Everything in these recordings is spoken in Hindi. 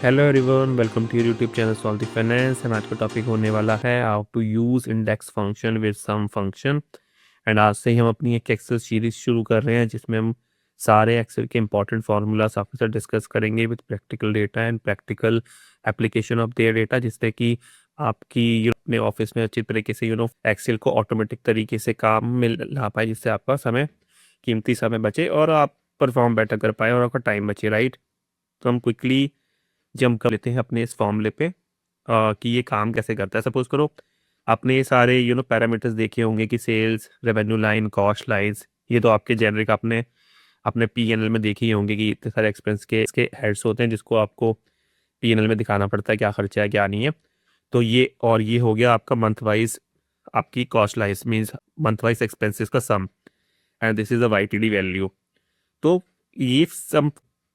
Hello everyone, welcome to your YouTube channel solve the finance. And आज का टॉपिक होने वाला है how to use index function with sum function. And आज से ही हम अपनी एक एक्सेल सीरीज शुरू कर रहे हैं जिसमें हम सारे एक्सेल के इंपॉर्टेंट फार्मूलाज आपके साथ डिस्कस करेंगे with practical data and practical application of their data, जिससे कि आपकी अपने ऑफिस में अच्छी तरीके से एक्सेल को ऑटोमेटिक तरीके से काम मिल ला पाए, जिससे आपका समय कीमती समय बचे और आप परफॉर्म बेटर कर पाए और आपका टाइम बचे, राइट। तो हम क्विकली जंप कर लेते हैं अपने इस फॉर्मूले पे कि ये काम कैसे करता है। सपोज करो आपने ये सारे पैरामीटर्स देखे होंगे कि sales, revenue line, cost lines, ये तो आपके जेनरिक आपने अपने पीएनएल में देखे ही होंगे कि इतने सारे एक्सपेंस के इसके हेड्स होते हैं जिसको आपको पीएनएल में दिखाना पड़ता है क्या खर्चा है क्या नहीं है। तो ये हो गया आपका मंथ वाइज आपकी cost lines, means month wise expenses का sum, and this is a YTD value. तो ये सम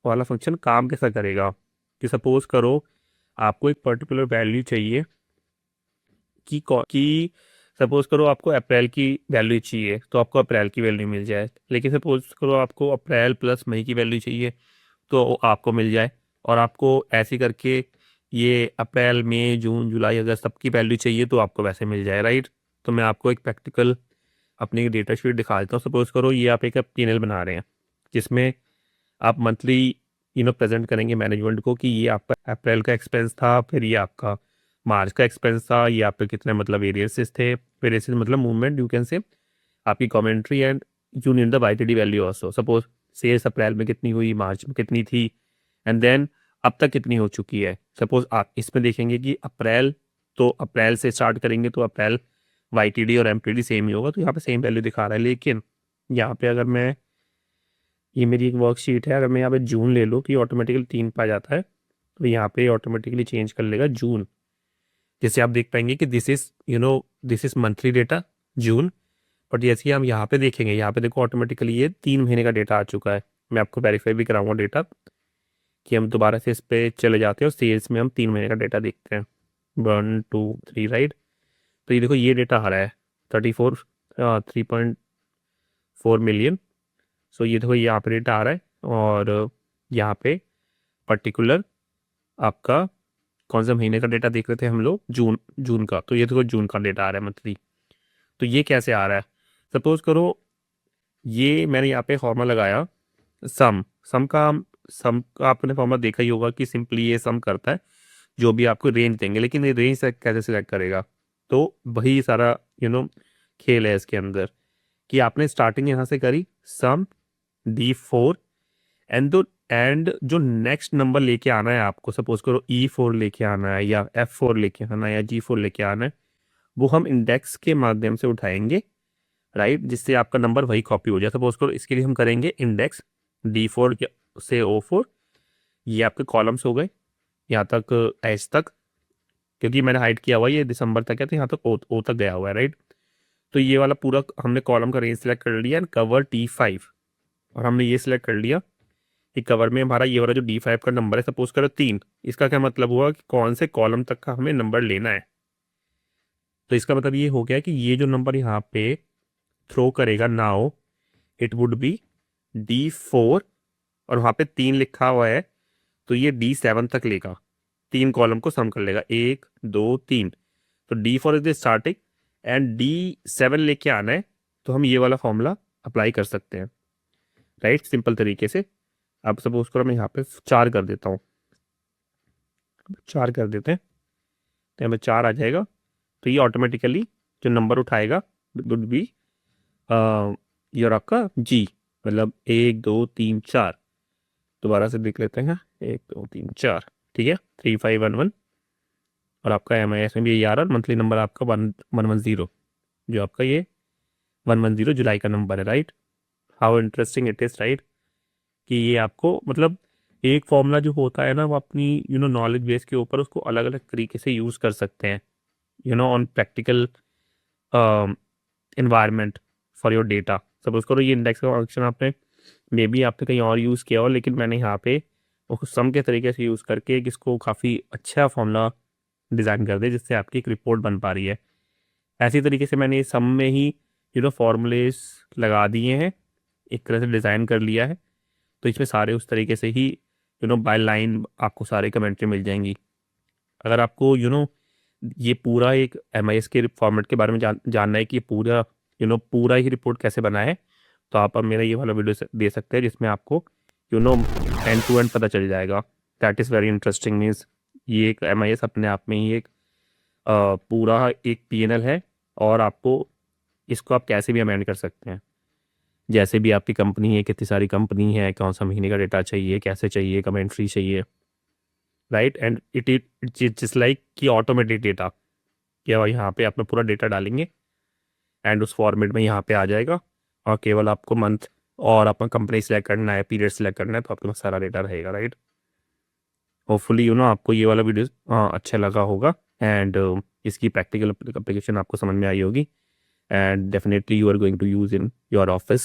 वाला फंक्शन काम कैसा करेगा कि सपोज करो आपको एक पर्टिकुलर वैल्यू चाहिए कि सपोज करो आपको अप्रैल की वैल्यू चाहिए तो आपको अप्रैल की वैल्यू मिल जाए, लेकिन सपोज करो आपको अप्रैल प्लस मई की वैल्यू चाहिए तो आपको मिल जाए, और आपको ऐसे करके ये अप्रैल मई जून जुलाई अगस्त सबकी वैल्यू चाहिए तो आपको वैसे मिल जाए, राइट। तो मैं आपको एक प्रैक्टिकल अपनी डेटा शीट दिखा देता हूँ। सपोज करो ये आप एक पीएनएल बना रहे हैं जिसमें आप मंथली प्रेजेंट करेंगे मैनेजमेंट को कि ये आपका अप्रैल का एक्सपेंस था, फिर ये आपका मार्च का एक्सपेंस था, ये आप पे कितने मतलब वेरिएंसेस थे, वेरिएंसेस मतलब मूवमेंट यू कैन से, आपकी commentary, and you need the YTD value also. Suppose sales April में कितनी हुई, मार्च में कितनी थी, एंड देन अब तक कितनी हो चुकी है। सपोज आप इसमें देखेंगे कि अप्रैल, तो अप्रैल से स्टार्ट करेंगे तो अप्रैल वाईटीडी और एमटीडी सेम ही होगा, तो यहाँ पे सेम वैल्यू दिखा रहा है। लेकिन यहाँ पे अगर मैं, ये मेरी एक वर्कशीट है, अगर मैं यहाँ पे जून ले लूँ तो ये ऑटोमेटिकली 3 पा जाता है, तो यहाँ पे ऑटोमेटिकली चेंज कर लेगा जून। जैसे आप देख पाएंगे कि this is monthly data June, but जैसे हम यहाँ पे देखेंगे, यहाँ पे देखो ऑटोमेटिकली ये 3 महीने का डेटा आ चुका है। मैं आपको वेरीफाई भी कराऊंगा डेटा कि हम दोबारा से इस पे चले जाते हैं और सेल्स में हम 3 महीने का डेटा देखते हैं, 1 2 3, राइट। तो ये देखो ये डेटा आ रहा है 3.4 मिलियन। सो ये देखो ये यहाँ पे डेटा आ रहा है, और यहाँ पे पर्टिकुलर आपका कौन से महीने का डेटा देख रहे थे हम लोग, जून जून का, तो ये देखो जून का डेटा आ रहा है मंथली। तो ये कैसे आ रहा है, सपोज करो ये मैंने यहाँ पे फॉर्मूला लगाया सम सम का आपने फॉर्मूला देखा ही होगा कि सिंपली ये सम करता है जो भी आपको रेंज देंगे, लेकिन ये रेंज कैसे सिलेक्ट करेगा। तो वही सारा खेल है इसके अंदर कि आपने स्टार्टिंग यहाँ से करी सम D4, एंड जो नेक्स्ट नंबर लेके आना है आपको, सपोज करो E4 लेके आना है या F4 लेके आना है या G4 लेके आना है, वो हम इंडेक्स के माध्यम से उठाएंगे, राइट, जिससे आपका नंबर वही कॉपी हो जाए। सपोज करो इसके लिए हम करेंगे इंडेक्स D4 से O4, ये आपके कॉलम्स हो गए यहाँ तक एच तक, क्योंकि मैंने हाइड किया हुआ है, ये दिसंबर तक है तो यहाँ तक ओ तक गया हुआ है, राइट। तो ये वाला पूरा हमने कॉलम का रेंज सेलेक्ट कर लिया एंड कवर T5, और हमने ये सिलेक्ट कर लिया कि कवर में हमारा ये वाला जो D5 का नंबर है, सपोज करो 3, इसका क्या मतलब हुआ कि कौन से कॉलम तक का हमें नंबर लेना है। तो इसका मतलब ये हो गया कि ये जो नंबर यहाँ पे थ्रो करेगा now, it would be D4, और वहाँ पे 3 लिखा हुआ है तो ये D7 तक लेगा, 3 कॉलम को सम कर लेगा, 1 2 3। तो D4 is the starting and D7 लेके आना है, तो हम ये वाला फॉर्मूला अप्लाई कर सकते हैं, राइट, सिंपल तरीके से। अब सपोज करो मैं यहाँ पे 4 कर देता हूँ, 4 कर देते हैं तो हमें 4 आ जाएगा। तो ये ऑटोमेटिकली जो नंबर उठाएगा वुड बी योर आपका जी, मतलब 1 2 3 4। दोबारा से देख लेते हैं, 1 2 3 4, ठीक है, 3511, और आपका MIS में भी यही आ रहा है, मंथली नंबर आपका 1110, जो आपका ये 110 जुलाई का नंबर है, right. How interesting it is, right, कि ये आपको मतलब एक फॉर्मूला जो होता है ना वो अपनी नॉलेज बेस के ऊपर उसको अलग अलग तरीके से यूज़ कर सकते हैं on practical environment for your data. Suppose करो ये इंडेक्स का फंक्शन आपने मे बी आपने कहीं और यूज़ किया हो, लेकिन मैंने यहाँ पे उसको सम के तरीके से यूज़ करके एक इसको काफ़ी अच्छा फॉर्मूला डिज़ाइन कर दिया जिससे आपकी एक रिपोर्ट बन पा रही है। ऐसी तरीके से मैंने सम में ही फॉर्मूलेस लगा दिए हैं, एक तरह से डिज़ाइन कर लिया है, तो इसमें सारे उस तरीके से ही बाय लाइन आपको सारे कमेंट्री मिल जाएंगी। अगर आपको ये पूरा एक MIS के फॉर्मेट के बारे में जानना है कि पूरा पूरा ही रिपोर्ट कैसे बनाए, तो आप अब मेरा ये वाला वीडियो दे सकते हैं जिसमें आपको एंड टू एंड पता चल जाएगा। That is very interesting. Means ये एक MIS अपने आप में ही एक पूरा एक P&L है, और आपको इसको आप कैसे भी अमेंड कर सकते हैं, जैसे भी आपकी कंपनी है, कितनी सारी कंपनी है, कौन सा महीने का डेटा चाहिए, कैसे चाहिए, कमेंट्री चाहिए, right. And it is like कि ऑटोमेटेड डेटा, क्या यहाँ पे आप पूरा डेटा डालेंगे एंड उस फॉर्मेट में यहाँ पे आ जाएगा, और केवल आपको मंथ और अपना कंपनी सेलेक्ट करना है, पीरियड सेलेक्ट करना है, तो आपके पास सारा डेटा रहेगा, राइट। होपफुली आपको ये वाला वीडियो अच्छा लगा होगा, एंड इसकी प्रैक्टिकल एप्लीकेशन आपको समझ में आई होगी, and definitely you are going to use in your office